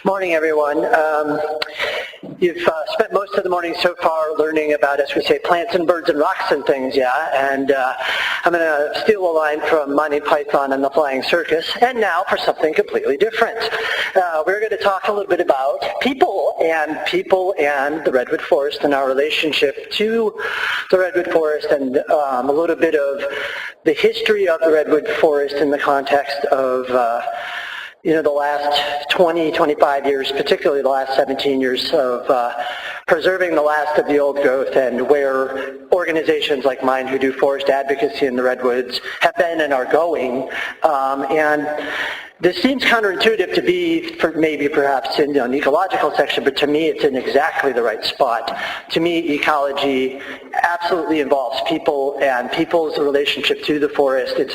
Morning, everyone. You've spent most of the morning so far learning about, as we say, plants and birds and rocks and things, yeah? And I'm going to steal a line from Monty Python and the Flying Circus, and now for something completely different. We're going to talk a little bit about people and the Redwood Forest and our relationship to the Redwood Forest, and a little bit of the history of the Redwood Forest in the context of the last 20, 25 years, particularly the last 17 years of preserving the last of the old growth, and where organizations like mine who do forest advocacy in the Redwoods have been and are going. And this seems counterintuitive to be, perhaps in an ecological section, but to me it's in exactly the right spot. To me, ecology absolutely involves people and people's relationship to the forest. It's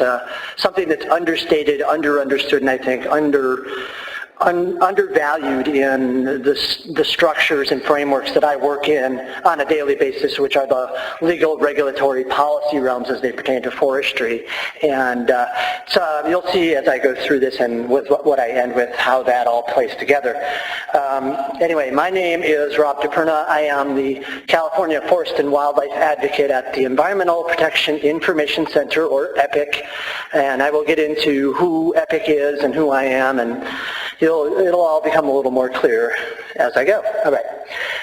something that's understated, understood, and I think undervalued in the structures and frameworks that I work in on a daily basis, which are the legal, regulatory, policy realms as they pertain to forestry. And so you'll see as I go through this and with what I end with how that all plays together. Anyway, my name is Rob DiPerna. I am the California Forest and Wildlife Advocate at the Environmental Protection Information Center, or EPIC. And I will get into who EPIC is and who I am, and it'll all become a little more clear as I go. All right.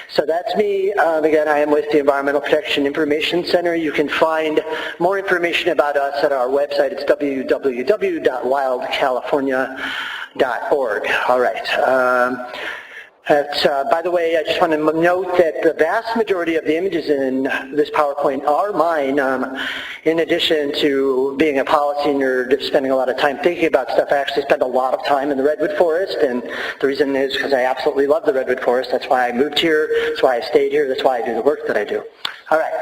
So that's me. Again, I am with the Environmental Protection Information Center. You can find more information about us at our website. It's www.wildcalifornia.org. All right. By the way, I just want to note that the vast majority of the images in this PowerPoint are mine. In addition to being a policy nerd, spending a lot of time thinking about stuff, I actually spend a lot of time in the Redwood Forest, and the reason is because I absolutely love the Redwood Forest. That's why I moved here. That's why I stayed here. That's why I do the work that I do. All right.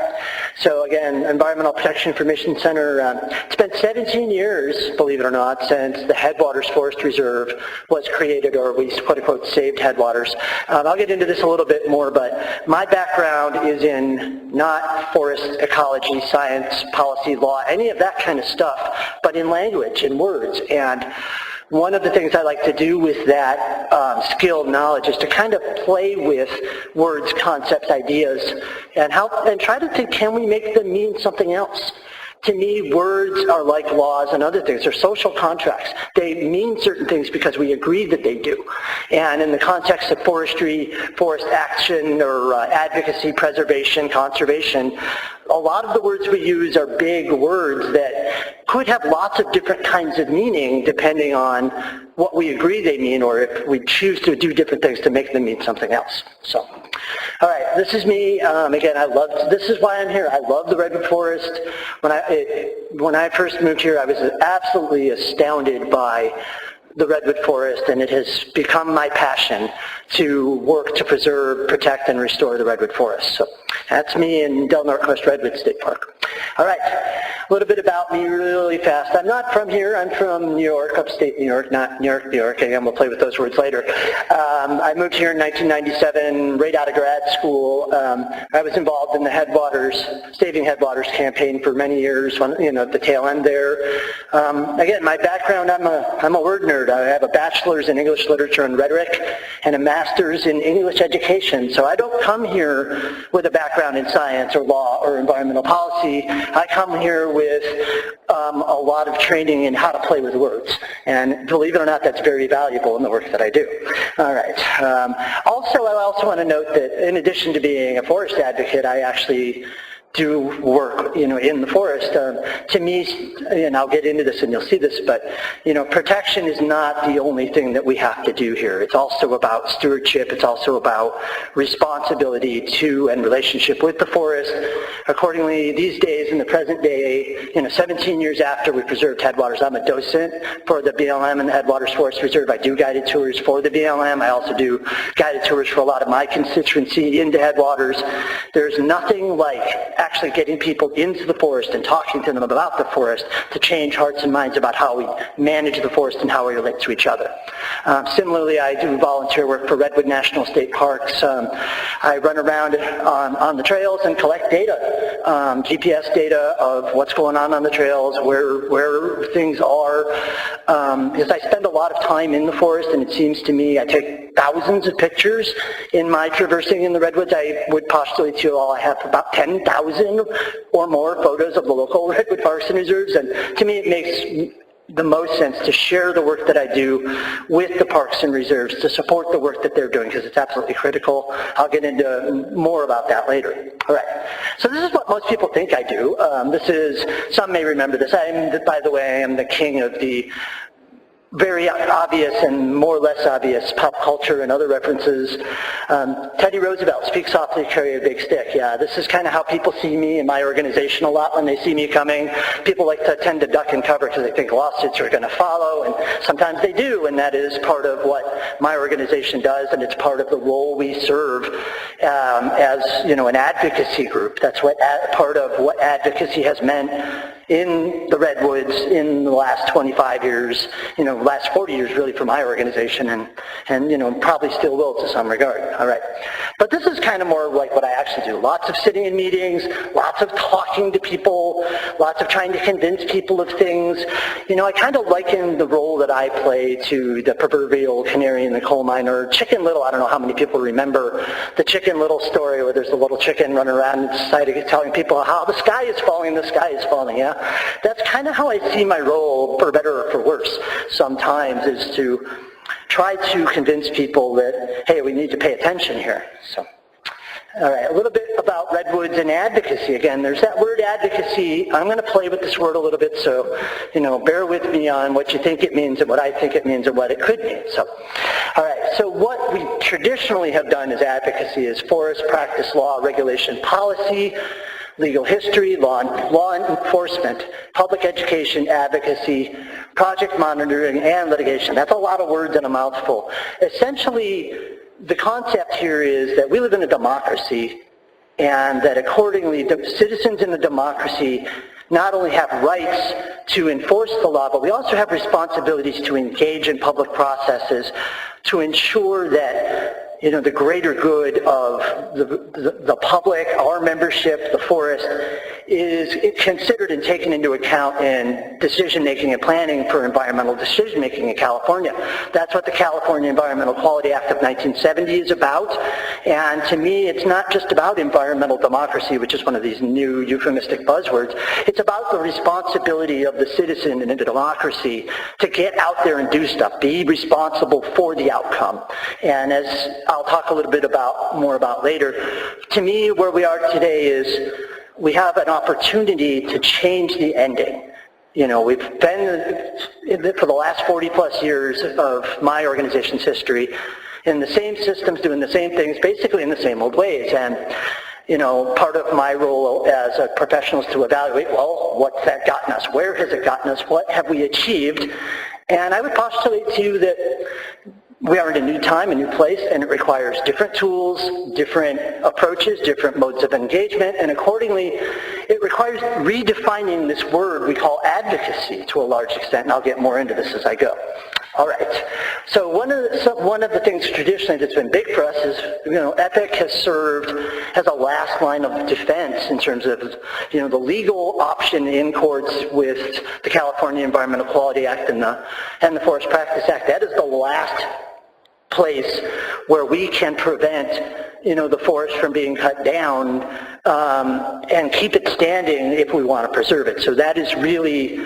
So again, Environmental Protection Information Center, it's been 17 years, believe it or not, since the Headwaters Forest Reserve was created, or we quote-unquote saved headwaters. I'll get into this a little bit more, but my background is in not forest ecology, science, policy, law, any of that kind of stuff, but in language, in words. And one of the things I like to do with that skilled knowledge is to kind of play with words, concepts, ideas, and try to think, can we make them mean something else? To me, words are like laws and other things. They're social contracts. They mean certain things because we agree that they do. And in the context of forestry, forest action, or advocacy, preservation, conservation, a lot of the words we use are big words that could have lots of different kinds of meaning depending on what we agree they mean, or if we choose to do different things to make them mean something else. So, all right, this is me. Again, this is why I'm here. I love the Redwood Forest. When I first moved here, I was absolutely astounded by the Redwood Forest, and it has become my passion to work to preserve, protect, and restore the Redwood Forest. So that's me in Del Norte Redwood State Park. All right, a little bit about me really fast. I'm not from here. I'm from New York, upstate New York, not New York, New York. Again, we'll play with those words later. I moved here in 1997, right out of grad school. I was involved in the Saving Headwaters campaign for many years, at the tail end there. Again, my background, I'm a word nerd. I have a bachelor's in English literature and rhetoric and a master's in English education. So I don't come here with a background in science or law or environmental policy. I come here with a lot of training in how to play with words. And believe it or not, that's very valuable in the work that I do. All right. I also want to note that in addition to being a forest advocate, I actually do work, in the forest. To me, and I'll get into this and you'll see this, but, protection is not the only thing that we have to do here. It's also about stewardship. It's also about responsibility to and relationship with the forest. Accordingly, these days, in the present day, 17 years after we preserved headwaters, I'm a docent for the BLM and the Headwaters Forest Reserve. I do guided tours for the BLM. I also do guided tours for a lot of my constituency into headwaters. There's nothing like actually getting people into the forest and talking to them about the forest to change hearts and minds about how we manage the forest and how we relate to each other. Similarly, I do volunteer work for Redwood National State Parks. I run around on the trails and collect data, GPS data of what's going on the trails, where things are. Because I spend a lot of time in the forest, and it seems to me I take thousands of pictures in my traversing in the Redwoods. I would postulate to you all I have about 10,000 or more photos of the local Redwood Parks and Reserves, and to me it makes the most sense to share the work that I do with the Parks and Reserves to support the work that they're doing, because it's absolutely critical. I'll get into more about that later. All right. So this is what most people think I do. Some may remember this. By the way, I am the king of the very obvious and more or less obvious pop culture and other references. Teddy Roosevelt, speak softly, carry a big stick. Yeah, this is kind of how people see me and my organization a lot when they see me coming. People like to tend to duck and cover because they think lawsuits are going to follow, and sometimes they do, and that is part of what my organization does, and it's part of the role we serve as, an advocacy group. That's what part of what advocacy has meant in the Redwoods in the last 25 years, last 40 years really for my organization, and probably still will to some regard. All right. But this is kind of more like what I actually do. Lots of sitting in meetings, lots of talking to people, lots of trying to convince people of things. I kind of liken the role that I play to the proverbial canary in the coal mine, or Chicken Little. I don't know how many people remember the Chicken Little story where there's a little chicken running around inside telling people how the sky is falling, yeah? That's kind of how I see my role, for better or for worse, sometimes, is to try to convince people that, hey, we need to pay attention here. So, all right, a little bit about Redwoods and advocacy. Again, there's that word advocacy. I'm going to play with this word a little bit, so, bear with me on what you think it means and what I think it means and what it could mean. So, all right, so what we traditionally have done as advocacy is forest practice, law, regulation, policy, legal history, law enforcement, public education, advocacy, project monitoring, and litigation. That's a lot of words and a mouthful. Essentially, the concept here is that we live in a democracy, and that accordingly, the citizens in the democracy not only have rights to enforce the law, but we also have responsibilities to engage in public processes to ensure that the greater good of the public, our membership, the forest, is considered and taken into account in decision-making and planning for environmental decision-making in California. That's what the California Environmental Quality Act of 1970 is about. And to me, it's not just about environmental democracy, which is one of these new euphemistic buzzwords. It's about the responsibility of the citizen in a democracy to get out there and do stuff, be responsible for the outcome. And as I'll talk a little bit more about later, to me, where we are today is we have an opportunity to change the ending. We've been, for the last 40 plus years of my organization's history, in the same systems, doing the same things, basically in the same old ways. And, part of my role as a professional is to evaluate, well, what's that gotten us? Where has it gotten us? What have we achieved? And I would postulate to you that we are in a new time, a new place, and it requires different tools, different approaches, different modes of engagement, and accordingly, it requires redefining this word we call advocacy to a large extent, and I'll get more into this as I go. All right. So one of the things traditionally that's been big for us is, EPIC has served as a last line of defense in terms of, the legal option in courts with the California Environmental Quality Act and the Forest Practice Act. That is the last place where we can prevent, the forest from being cut down and keep it standing if we want to preserve it. So that is really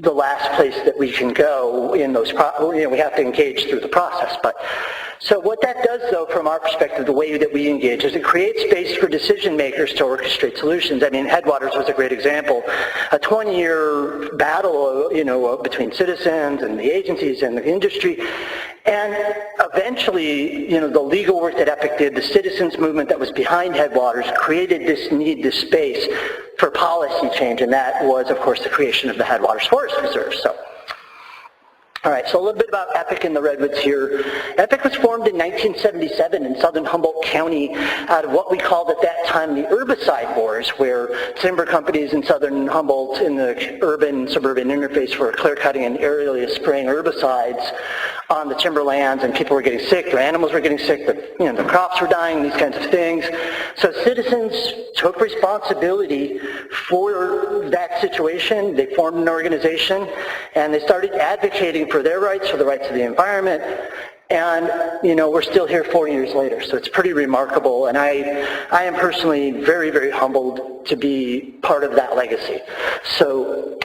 the last place that we can go in those, we have to engage through the process. But so what that does, though, from our perspective, the way that we engage, is it creates space for decision makers to orchestrate solutions. I mean, Headwaters was a great example. A 20-year battle, between citizens and the agencies and the industry. And eventually, the legal work that EPIC did, the citizens movement that was behind Headwaters, created this space for policy change, and that was, of course, the creation of the Headwaters Forest Reserve. So, all right, so a little bit about EPIC in the Redwoods here. EPIC was formed in 1977 in southern Humboldt County out of what we called at that time the herbicide wars, where timber companies in southern Humboldt in the urban-suburban interface were clear-cutting and aerially spraying herbicides on the timberlands, and people were getting sick, their animals were getting sick, the crops were dying, these kinds of things. So citizens took responsibility for that situation. They formed an organization, and they started advocating for their rights, for the rights of the environment, And, you know, we're still here 4 years later, so it's pretty remarkable. And I am personally very, very humbled to be part of that legacy. So,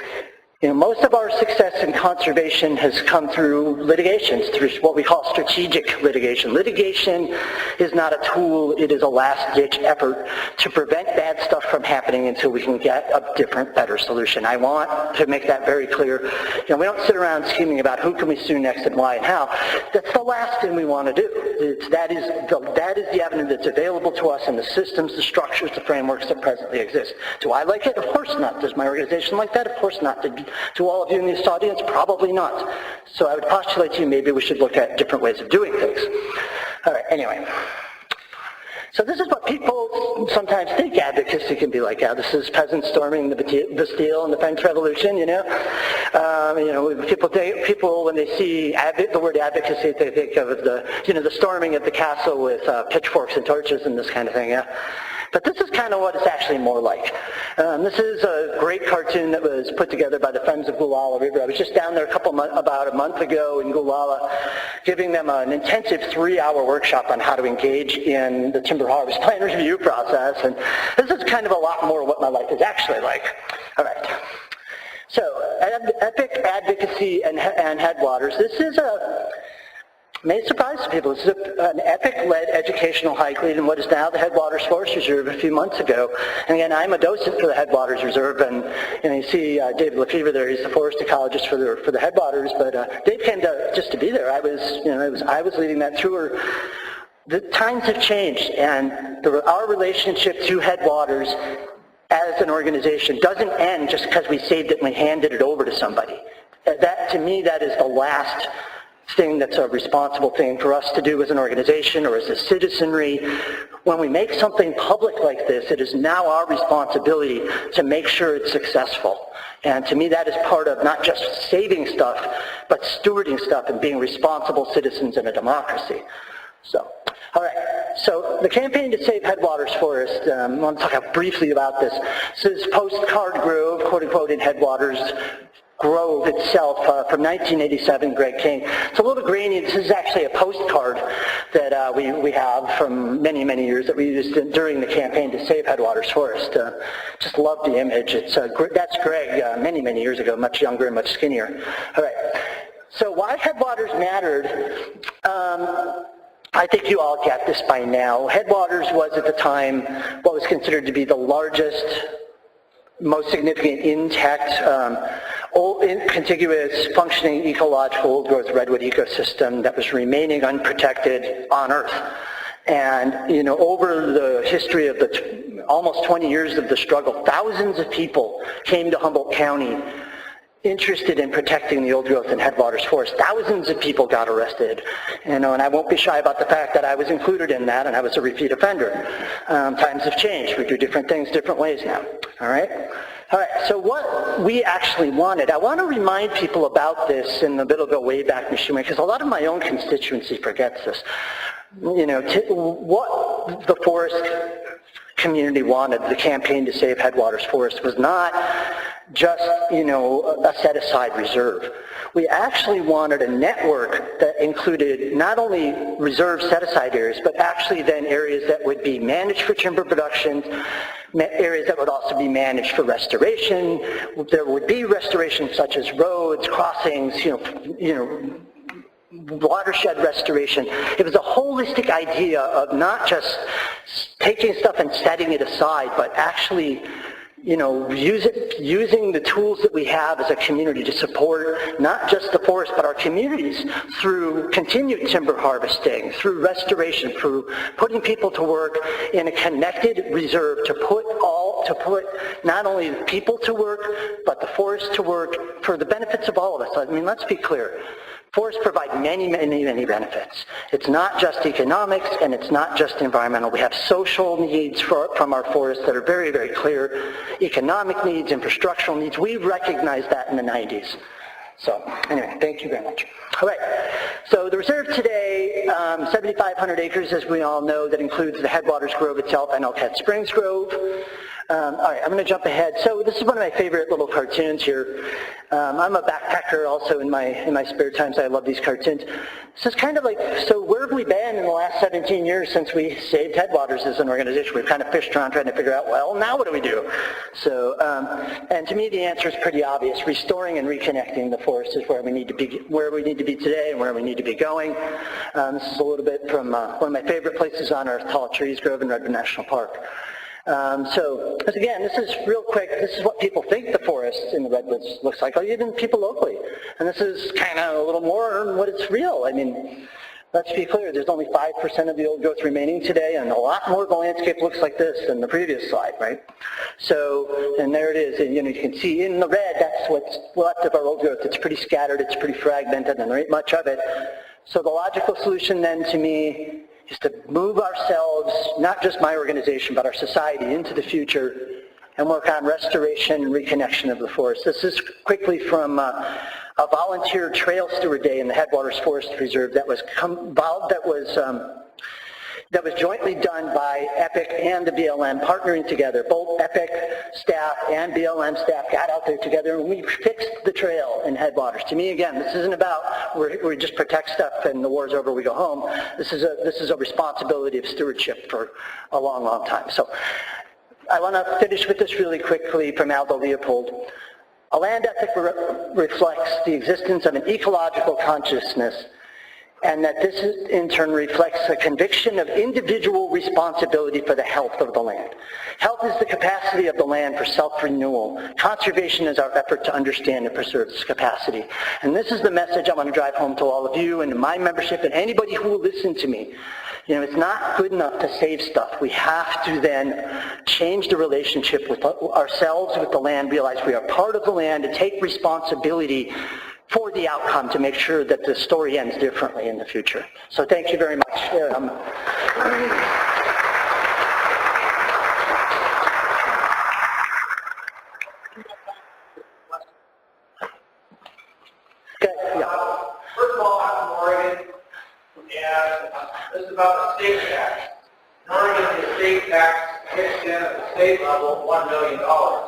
you know, most of our success in conservation has come through litigations, through what we call strategic litigation. Litigation is not a tool, it is a last-ditch effort to prevent bad stuff from happening until we can get a different, better solution. I want to make that very clear. You know, we don't sit around scheming about who can we sue next and why and how. That's the last thing we want to do. That is the avenue that's available to us in the systems, the structures, the frameworks that presently exist. Do I like it? Of course not. Does my organization like that? Of course not. To all of you in this audience, probably not. So I would postulate to you maybe we should look at different ways of doing things. All right, anyway. So this is what people sometimes think advocacy can be like. Yeah, this is peasants storming the Bastille in the French Revolution, you know. People when they see the word advocacy, they think of the storming of the castle with pitchforks and torches and this kind of thing, yeah. But this is kind of what it's actually more like. This is a great cartoon that was put together by the Friends of Gualala River. I was just down there about a month ago in Gualala, giving them an intensive 3-hour workshop on how to engage in the timber harvest plan review process. And this is kind of a lot more what my life is actually like. All right. So, epic advocacy and headwaters. This is may surprise people. This is an epic-led educational hike leading what is now the Headwaters Forest Reserve a few months ago. And again, I'm a docent for the Headwaters Reserve, and you see David Lefevre there. He's the forest ecologist for the Headwaters. But Dave came just to be there. I was leading that tour. The times have changed, and our relationship to Headwaters as an organization doesn't end just because we saved it and we handed it over to somebody. That, to me, that is the last thing that's a responsible thing for us to do as an organization or as a citizenry. When we make something public like this, it is now our responsibility to make sure it's successful. And to me, that is part of not just saving stuff, but stewarding stuff and being responsible citizens in a democracy. So, all right. So the campaign to save Headwaters Forest, I want to talk briefly about this. This is Postcard Grove, quote unquote, in Headwaters Grove itself from 1987, Greg King. It's a little grainy. This is actually a postcard that we have from many, many years that we used during the campaign to save Headwaters Forest. Just love the image. That's Greg many, many years ago, much younger and much skinnier. All right. So why Headwaters mattered, I think you all get this by now. Headwaters was at the time what was considered to be the largest, most significant intact, contiguous, functioning, ecological old-growth redwood ecosystem that was remaining unprotected on Earth. And, you know, over the history of the almost 20 years of the struggle, thousands of people came to Humboldt County interested in protecting the old growth and Headwaters Forest. Thousands of people got arrested, you know, and I won't be shy about the fact that I was included in that, and I was a repeat offender. Times have changed. We do different things different ways now. All right? All right, so what we actually wanted, I want to remind people about this, and it'll go way back machinery, because a lot of my own constituency forgets this. You know, what the forest community wanted, the campaign to save Headwaters Forest, was not just, you know, a set-aside reserve. We actually wanted a network that included not only reserve set-aside areas, but actually then areas that would be managed for timber production, areas that would also be managed for restoration. There would be restoration such as roads, crossings, watershed restoration. It was a holistic idea of not just taking stuff and setting it aside, but actually, you know, using the tools that we have as a community to support not just the forest, but our communities through continued timber harvesting, through restoration, through putting people to work in a connected reserve to put not only the people to work, but the forest to work for the benefits of all of us. I mean, let's be clear. Forests provide many, many, many benefits. It's not just economics, and it's not just environmental. We have social needs from our forests that are very, very clear. Economic needs, infrastructural needs. We recognized that in the 90s. So, anyway, thank you very much. All right. So the reserve today, 7,500 acres, as we all know, that includes the Headwaters Grove itself and Elkhead Springs Grove. All right, I'm going to jump ahead. So this is one of my favorite little cartoons here. I'm a backpacker also in my spare time, so I love these cartoons. This is kind of like, so where have we been in the last 17 years since we saved Headwaters as an organization? We've kind of fished around trying to figure out, well, now what do we do? So, and to me the answer is pretty obvious. Restoring and reconnecting the forest is where we need to be today and where we need to be going. This is a little bit from one of my favorite places on Earth, Tall Trees Grove in Redwood National Park. So, again, this is real quick. This is what people think the forest in the Redwoods looks like, or even people locally. And this is kind of a little more what it's real. I mean, let's be clear. There's only 5% of the old growth remaining today, and a lot more of the landscape looks like this than the previous slide, right? So, and there it is. And, you know, you can see in the red, that's what's left of our old growth. It's pretty scattered. It's pretty fragmented, and there ain't much of it. So the logical solution then to me is to move ourselves, not just my organization, but our society into the future and work on restoration and reconnection of the forest. This is quickly from a volunteer trail steward day in the Headwaters Forest Preserve that was jointly done by EPIC and the BLM partnering together. Both EPIC staff and BLM staff got out there together and we fixed the trail in Headwaters. To me, again, this isn't about we just protect stuff and the war's over, we go home. This is a responsibility of stewardship for a long, long time. So I want to finish with this really quickly from Aldo Leopold. A land ethic reflects the existence of an ecological consciousness, and that this in turn reflects a conviction of individual responsibility for the health of the land. Health is the capacity of the land for self-renewal. Conservation is our effort to understand and preserve this capacity. And this is the message I want to drive home to all of you and to my membership and anybody who will listen to me. You know, it's not good enough to save stuff. We have to then change the relationship with ourselves, with the land, realize we are part of the land, and take responsibility for the outcome to make sure that the story ends differently in the future. So thank you very much. First of all, I'm from Oregon, and this is about the state tax. In Oregon, the state tax kicks in at the state level $1 million. Now,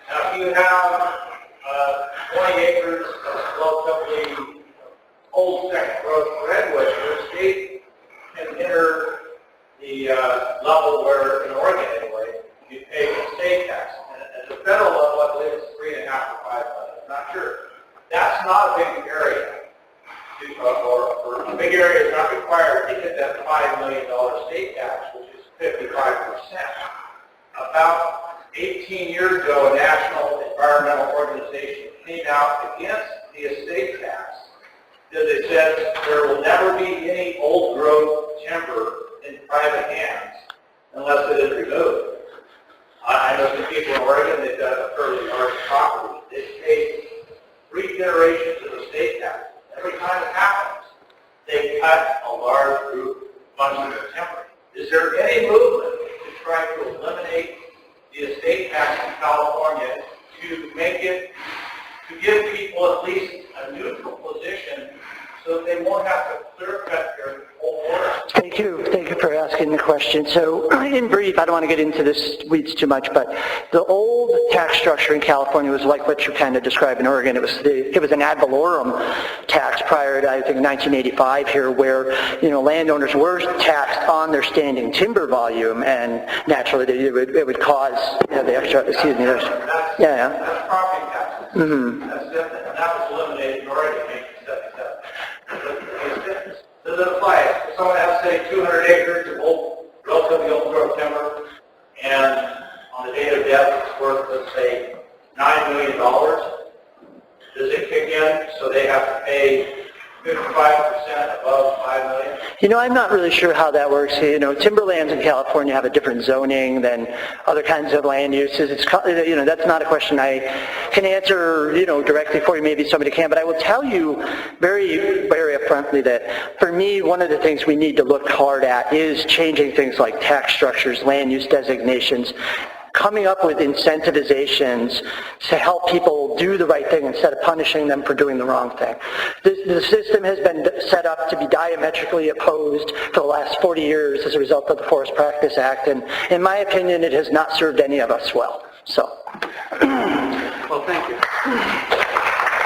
if you have 20 acres of relatively old second growth redwood, your state can enter the level where, in Oregon anyway, you pay the state tax. And at the federal level, I believe it's 3.5 or 5 million. I'm not sure. That's not a big area. Or a big area is not required to get that $5 million state tax, which is 55%. About 18 years ago, a national environmental organization came out against the estate tax because they said there will never be any old growth timber in private hands unless it is removed. I know some people in Oregon, they've got a fairly large property. They pay 3 generations of the estate tax. Every time it happens, they cut a large group bunch of their timber. Is there any movement to try to eliminate the estate tax in California to make it, to give people at least a neutral position so that they won't have to clear cut their whole forest? Thank you for asking the question. So in brief, I don't want to get into this weeds too much, but the old tax structure in California was like what you kind of described in Oregon. It was an ad valorem tax prior to, I think, 1985 here, where, you know, landowners were taxed on their standing timber volume, and naturally it would cause, you know, the extra, excuse me, that's property taxes. Mm-hmm. That's different. And that was eliminated in Oregon in 1977. Does it apply? If someone has, say, 200 acres of old, relatively old growth timber, and on the date of death it's worth, let's say, $9 million, does it kick in so they have to pay 55% above $5 million? You know, I'm not really sure how that works. You know, timberlands in California have a different zoning than other kinds of land uses. It's, you know, that's not a question I can answer, you know, directly for you. Maybe somebody can, but I will tell you very, very upfrontly that for me, one of the things we need to look hard at is changing things like tax structures, land use designations, coming up with incentivizations to help people do the right thing instead of punishing them for doing the wrong thing. The system has been set up to be diametrically opposed for the last 40 years as a result of the Forest Practice Act, and in my opinion, it has not served any of us well. So. Well, thank you.